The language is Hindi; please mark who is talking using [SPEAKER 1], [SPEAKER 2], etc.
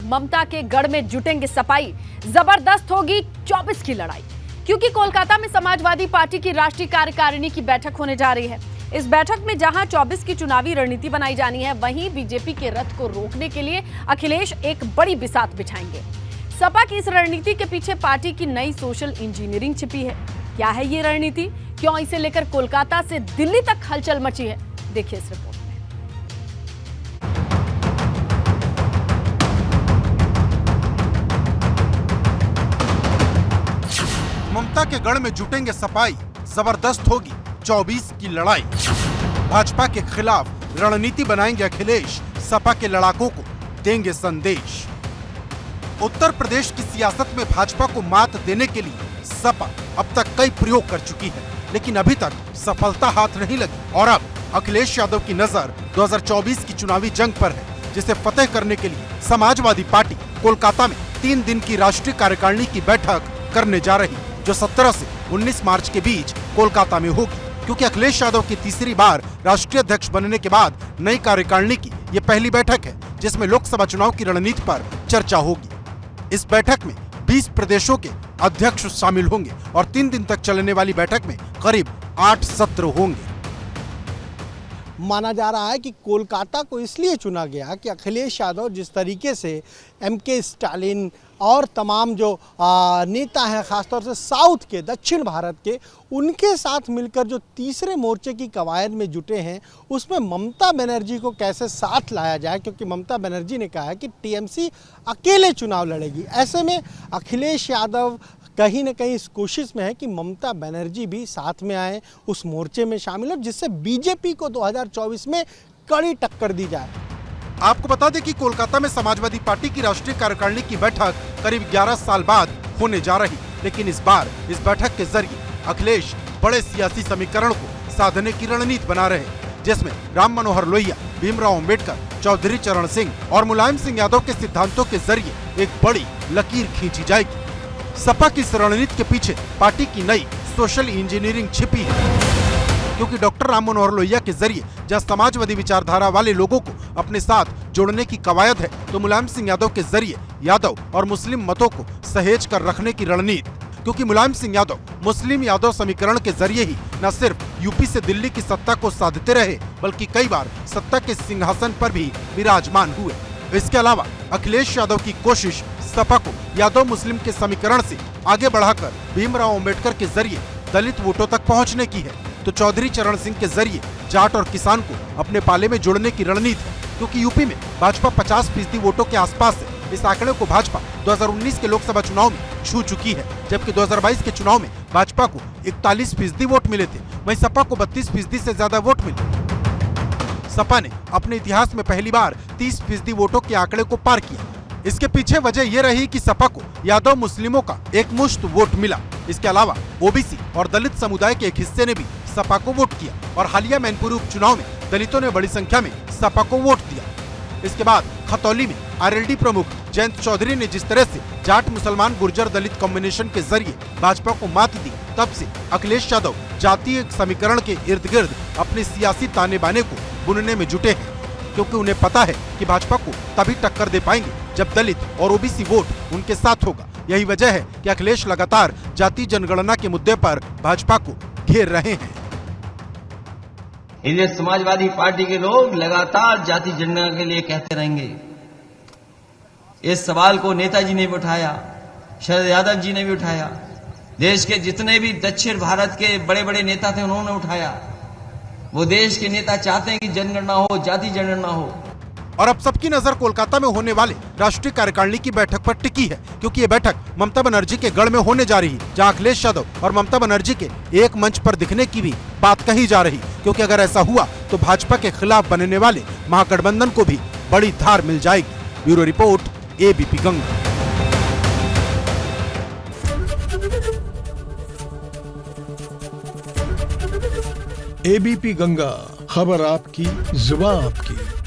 [SPEAKER 1] ममता के गढ़ में जुटेंगे सपाई, जबरदस्त होगी 24 की लड़ाई। क्योंकि कोलकाता में समाजवादी पार्टी की राष्ट्रीय कार्यकारिणी की बैठक होने जा रही है। इस बैठक में जहां 24 की चुनावी रणनीति बनाई जानी है, वहीं बीजेपी के रथ को रोकने के लिए अखिलेश एक बड़ी बिसात बिछाएंगे। सपा की इस रणनीति के पीछे पार्टी की नई सोशल इंजीनियरिंग छिपी है। क्या है ये रणनीति, क्यों इसे लेकर कोलकाता से दिल्ली तक हलचल मची है, देखिए इस रिपोर्ट में।
[SPEAKER 2] ममता के गढ़ में जुटेंगे सपाई, जबरदस्त होगी 24 की लड़ाई। भाजपा के खिलाफ रणनीति बनाएंगे अखिलेश, सपा के लड़ाकों को देंगे संदेश। उत्तर प्रदेश की सियासत में भाजपा को मात देने के लिए सपा अब तक कई प्रयोग कर चुकी है, लेकिन अभी तक सफलता हाथ नहीं लगी। और अब अखिलेश यादव की नजर 2024 की चुनावी जंग पर है, जिसे फतेह करने के लिए समाजवादी पार्टी कोलकाता में 3 दिन की राष्ट्रीय कार्यकारिणी की बैठक करने जा रही, जो 17 से 19 मार्च के बीच कोलकाता में होगी। क्योंकि अखिलेश यादव की तीसरी बार राष्ट्रीय अध्यक्ष बनने के बाद नई कार्यकारिणी की ये पहली बैठक है, जिसमें लोकसभा चुनाव की रणनीति पर चर्चा होगी। इस बैठक में 20 प्रदेशों के अध्यक्ष शामिल होंगे और 3 दिन तक चलने वाली बैठक में करीब 8 सत्र होंगे।
[SPEAKER 3] माना जा रहा है कि कोलकाता को इसलिए चुना गया कि अखिलेश यादव जिस तरीके से एमके स्टालिन और तमाम जो नेता हैं, खासतौर से साउथ के, दक्षिण भारत के, उनके साथ मिलकर जो तीसरे मोर्चे की कवायद में जुटे हैं, उसमें ममता बनर्जी को कैसे साथ लाया जाए। क्योंकि ममता बनर्जी ने कहा है कि टीएमसी अकेले चुनाव लड़ेगी। ऐसे में अखिलेश यादव कहीं न कहीं इस कोशिश में है कि ममता बनर्जी भी साथ में आए, उस मोर्चे में शामिल हो, जिससे बीजेपी को 2024 में कड़ी टक्कर दी जाए।
[SPEAKER 2] आपको बता दें कि कोलकाता में समाजवादी पार्टी की राष्ट्रीय कार्यकारिणी की बैठक करीब 11 साल बाद होने जा रही, लेकिन इस बार इस बैठक के जरिए अखिलेश बड़े सियासी समीकरण को साधने की रणनीति बना रहे, जिसमें राम मनोहर लोहिया, भीमराव अंबेडकर, चौधरी चरण सिंह और मुलायम सिंह यादव के सिद्धांतों के जरिए एक बड़ी लकीर खींची जाएगी। सपा की इस रणनीति के पीछे पार्टी की नई सोशल इंजीनियरिंग छिपी है, क्योंकि डॉक्टर राम मनोहर लोहिया के जरिए जहां समाजवादी विचारधारा वाले लोगों को अपने साथ जोड़ने की कवायद है, तो मुलायम सिंह यादव के जरिए यादव और मुस्लिम मतों को सहेज कर रखने की रणनीति। क्योंकि मुलायम सिंह यादव मुस्लिम यादव समीकरण के जरिए ही न सिर्फ यूपी से दिल्ली की सत्ता को साधते रहे, बल्कि कई बार सत्ता के सिंहासन पर भी विराजमान हुए। इसके अलावा अखिलेश यादव की कोशिश सपा को यादव मुस्लिम के समीकरण से आगे बढ़ाकर भीमराव अंबेडकर के जरिए दलित वोटों तक पहुंचने की है, तो चौधरी चरण सिंह के जरिए जाट और किसान को अपने पाले में जोड़ने की रणनीति है। क्योंकि यूपी में भाजपा 50% वोटों के आसपास है। इस आंकड़े को भाजपा 2019 के लोकसभा चुनाव में छू चुकी है, जबकि 2022 के चुनाव में भाजपा को 41% वोट मिले थे, वहीं सपा को 32% से ज्यादा वोट मिले। सपा ने अपने इतिहास में पहली बार 30% वोटों के आंकड़े को पार किया। इसके पीछे वजह यह रही कि सपा को यादव मुस्लिमों का एक मुश्त वोट मिला। इसके अलावा ओबीसी और दलित समुदाय के एक हिस्से ने भी सपा को वोट किया और हालिया मैनपुरी उपचुनाव में दलितों ने बड़ी संख्या में सपा को वोट दिया। इसके बाद खतौली में आरएलडी प्रमुख जयंत चौधरी ने जिस तरह से जाट मुसलमान गुर्जर दलित कॉम्बिनेशन के जरिए भाजपा को मात दी, तब से अखिलेश यादव जातीय समीकरण के इर्द गिर्द अपने सियासी ताने बाने को बुनने में जुटे हैं। क्योंकि उन्हें पता है कि भाजपा को तभी टक्कर दे पाएंगे जब दलित और ओबीसी वोट उनके साथ होगा। यही वजह है कि अखिलेश लगातार जाति जनगणना के मुद्दे पर भाजपा को घेर रहे हैं।
[SPEAKER 4] इसलिए समाजवादी पार्टी के लोग लगातार जाति जनगणना के लिए कहते रहेंगे। इस सवाल को नेताजी ने भी उठाया, शरद यादव जी ने भी उठाया, देश के जितने भी दक्षिण भारत के बड़े बड़े नेता थे उन्होंने उठाया। वो देश के नेता चाहते हैं कि जनगणना हो, जाति जनगणना हो।
[SPEAKER 2] और अब सबकी नजर कोलकाता में होने वाले राष्ट्रीय कार्यकारिणी की बैठक पर टिकी है, क्योंकि ये बैठक ममता बनर्जी के गढ़ में होने जा रही है, जहां अखिलेश यादव और ममता बनर्जी के एक मंच पर दिखने की भी बात कही जा रही। क्योंकि अगर ऐसा हुआ तो भाजपा के खिलाफ बनने वाले महागठबंधन को भी बड़ी धार मिल जाएगी। Bureau report, ABP Ganga.
[SPEAKER 5] ABP Ganga, खबर आपकी, जुबान आपकी।